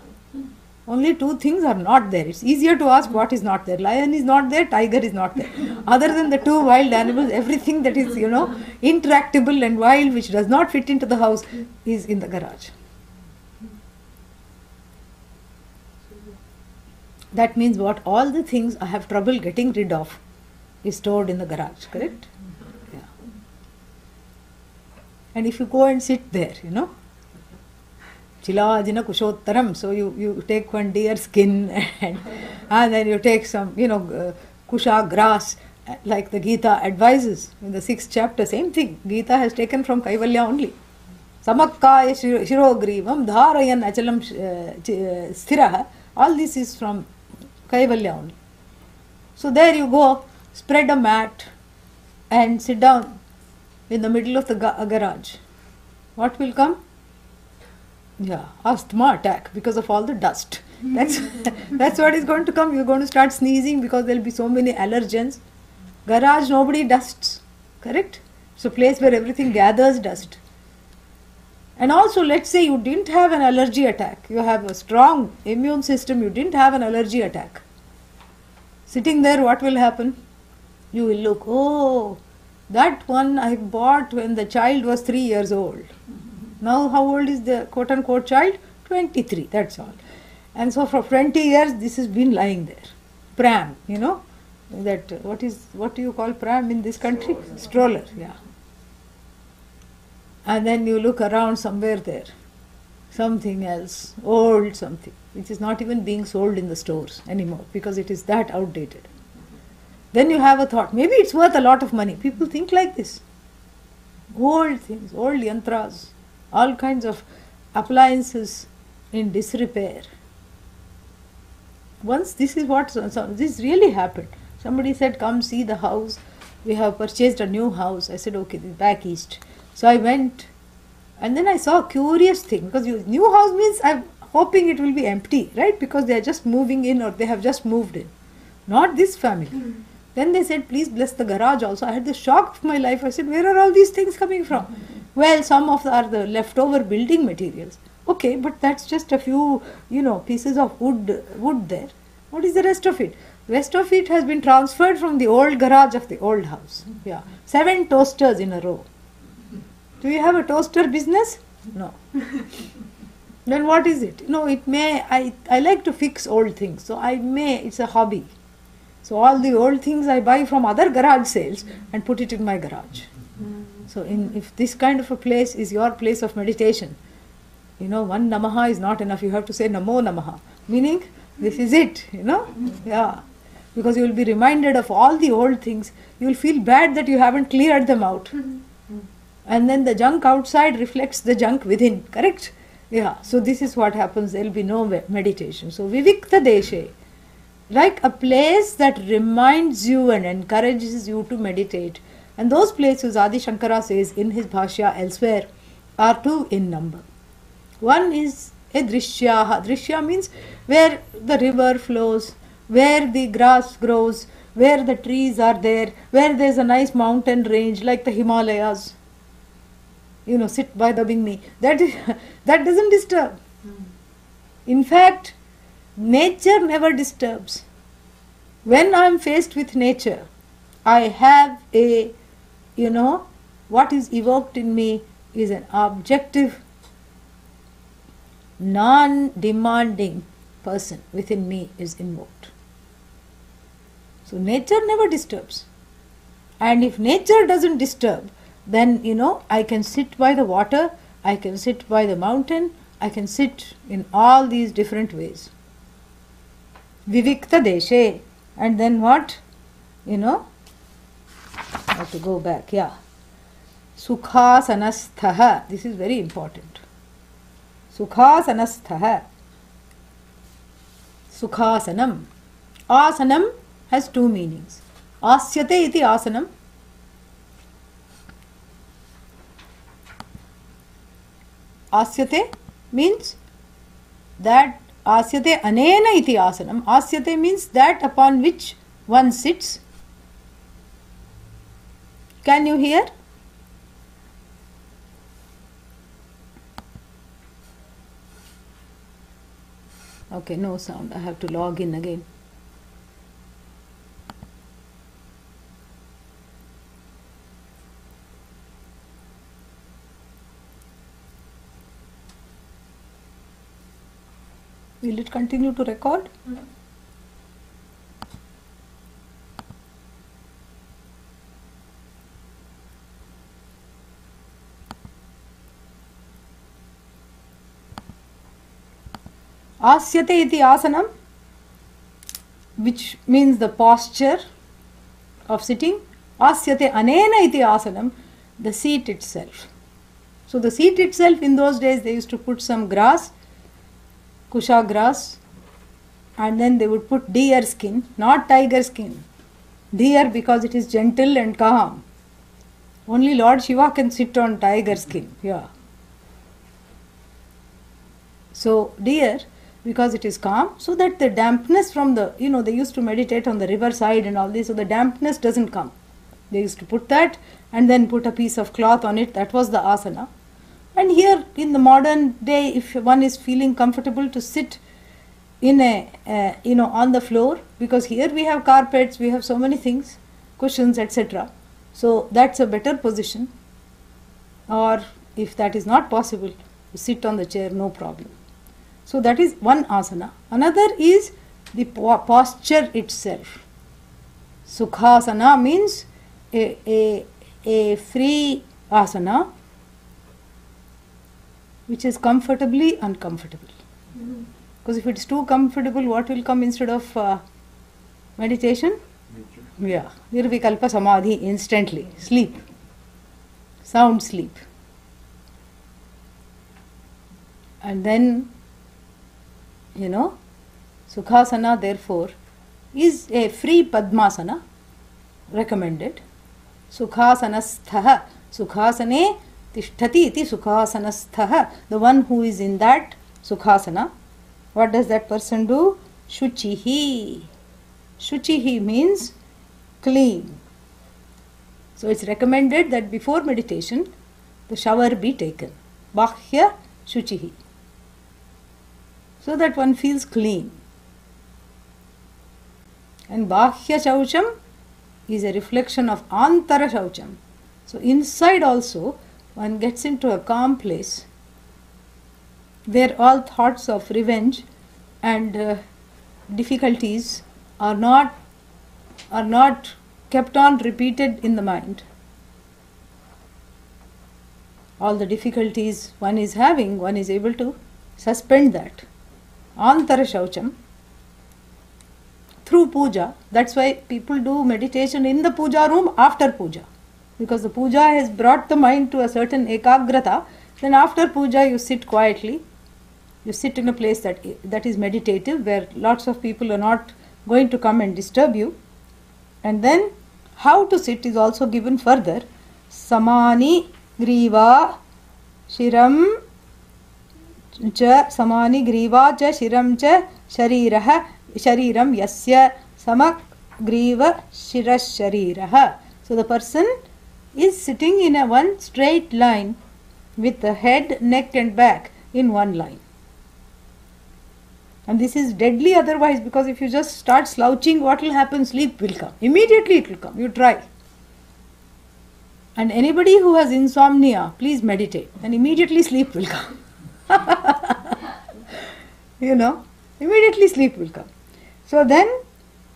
Only two things are not there. It's easier to ask what is not there. Lion is not there, tiger is not there. Other than the two wild animals, everything that is, intractable and wild, which does not fit into the house, is in the garage. That means what? All the things I have trouble getting rid of is stored in the garage, correct? Yeah. And if you go and sit there, Chilajina Kushottaram, so you take one deer skin and then you take some, Kusha grass, like the Gita advises in the 6th chapter, same thing. Gita has taken from Kaivalya only. Samakkaya Shirogrivam Dharayan Achalam Sthiraha, all this is from Kaivalya only. So there you go, spread a mat and sit down in the middle of the garage. What will come? Yeah, asthma attack because of all the dust. That's what is going to come. You're going to start sneezing because there will be so many allergens. Garage, nobody dusts, correct? It's a place where everything gathers dust. And also, let's say you didn't have an allergy attack. You have a strong immune system, you didn't have an allergy attack. Sitting there, what will happen? You will look, oh, that one I bought when the child was 3 years old. Now how old is the quote unquote child? 23, that's all. And so for 20 years this has been lying there. Pram, that what do you call pram in this country? Stroller, yeah. And then you look around somewhere there, something else, old something, which is not even being sold in the stores anymore because it is that outdated. Then you have a thought, maybe it's worth a lot of money. People think like this. Old things, old yantras, all kinds of appliances in disrepair. Once this really happened. Somebody said, come see the house. We have purchased a new house. I said, okay, back east. So I went and then I saw a curious thing, because new house means I'm hoping it will be empty, right? Because they are just moving in or they have just moved in. Not this family. Then they said, please bless the garage also. I had the shock of my life. I said, where are all these things coming from? Well, some of are the leftover building materials. Okay, but that's just a few, pieces of wood there. What is the rest of it? Rest of it has been transferred from the old garage of the old house. Yeah, 7 toasters in a row. Do you have a toaster business? No. Then what is it? I like to fix old things. So it's a hobby. So all the old things I buy from other garage sales and put it in my garage. So if this kind of a place is your place of meditation, one namaha is not enough. You have to say namo namaha. Meaning, this is it, Yeah. Because you will be reminded of all the old things. You will feel bad that you haven't cleared them out. And then the junk outside reflects the junk within, correct? Yeah. So this is what happens. There will be no meditation. So vivikta deshe, like a place that reminds you and encourages you to meditate. And those places, Adi Shankara says in his Bhashya elsewhere, are 2 in number. One is a drishyaha. Drishya means where the river flows, where the grass grows, where the trees are there, where there is a nice mountain range like the Himalayas. Sit by the Bingni. That doesn't disturb. In fact, nature never disturbs. When I am faced with nature, I have what is evoked in me is an objective, non-demanding person within me is invoked. So nature never disturbs. And if nature doesn't disturb, then I can sit by the water, I can sit by the mountain, I can sit in all these different ways. Vivikta deshe. And then what? I have to go back, yeah. Sukhasanasthaha. This is very important. Sukhasanasthaha. Sukhasanam. Asanam has 2 meanings. Asyate iti asanam. Asyate means that asyate anena iti asanam. Asyate means that upon which one sits. Can you hear? Okay, no sound. I have to log in again. Will it continue to record? Asyate iti asanam, which means the posture of sitting. Asyate anena iti asanam, the seat itself. So the seat itself, in those days they used to put some grass, kusha grass, and then they would put deer skin, not tiger skin. Deer, because it is gentle and calm. Only Lord Shiva can sit on tiger skin. Yeah. So deer, because it is calm, so that the dampness from the, they used to meditate on the river side and all this, so the dampness doesn't come. They used to put that and then put a piece of cloth on it. That was the asana. And here in the modern day, if one is feeling comfortable to sit in a on the floor, because here we have carpets, we have so many things, cushions, etc. So that's a better position. Or if that is not possible, you sit on the chair, no problem. So that is one asana. Another is the posture itself. Sukhasana means a free asana which is comfortably uncomfortable. Because if it is too comfortable, what will come instead of meditation? Yeah, Nirvikalpa Samadhi, instantly. Sleep. Sound sleep. And then, Sukhasana therefore is a free Padmasana, recommended. Sukhasanasthaha. Sukhasane tishtati iti sukhasanasthaha. The one who is in that Sukhasana. What does that person do? Shuchihi. Shuchihi means clean. So it's recommended that before meditation, the shower be taken. Bahya Shuchihi. So that one feels clean. And Bahya Shaucham is a reflection of Antara Shaucham. So inside also, one gets into a calm place where all thoughts of revenge and difficulties are not kept on repeated in the mind. All the difficulties one is having, one is able to suspend that. Antara Shaucham through puja. That's why people do meditation in the puja room after puja. Because the puja has brought the mind to a certain ekagrata. Then after puja you sit quietly. You sit in a place that is meditative, where lots of people are not going to come and disturb you. And then how to sit is also given further. Samani griva shiram cha samani griva cha shiram cha shariram yasya samak griva shiras shariraha. So the person is sitting in a one straight line with the head, neck and back in one line. And this is deadly otherwise, because if you just start slouching, what will happen? Sleep will come. Immediately it will come. You try. And anybody who has insomnia, please meditate. And immediately sleep will come. Immediately sleep will come. So then,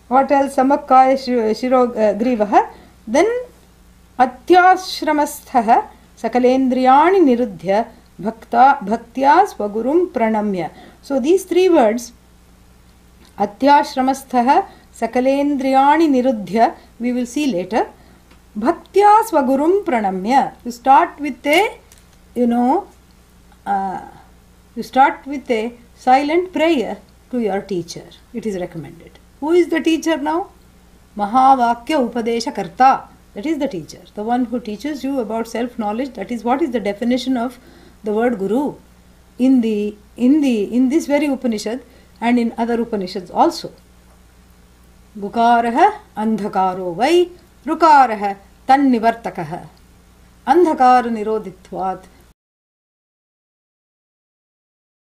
what else? Samakkaya shiro grivaha. Then, atyashramasthaha sakalendriyani nirudhya bhaktya swagurum pranamya. So these three words, atyashramasthaha sakalendriyani nirudhya, we will see later. Bhaktya swagurum pranamya. You start with a silent prayer to your teacher. It is recommended. Who is the teacher now? Mahavakya Upadesha Karta. That is the teacher. The one who teaches you about self-knowledge. That is what is the definition of the word Guru in this very Upanishad and in other Upanishads also. Gukaraha andhakaro vai rukaraha tannivartakaha. Andhakara nirodhitvat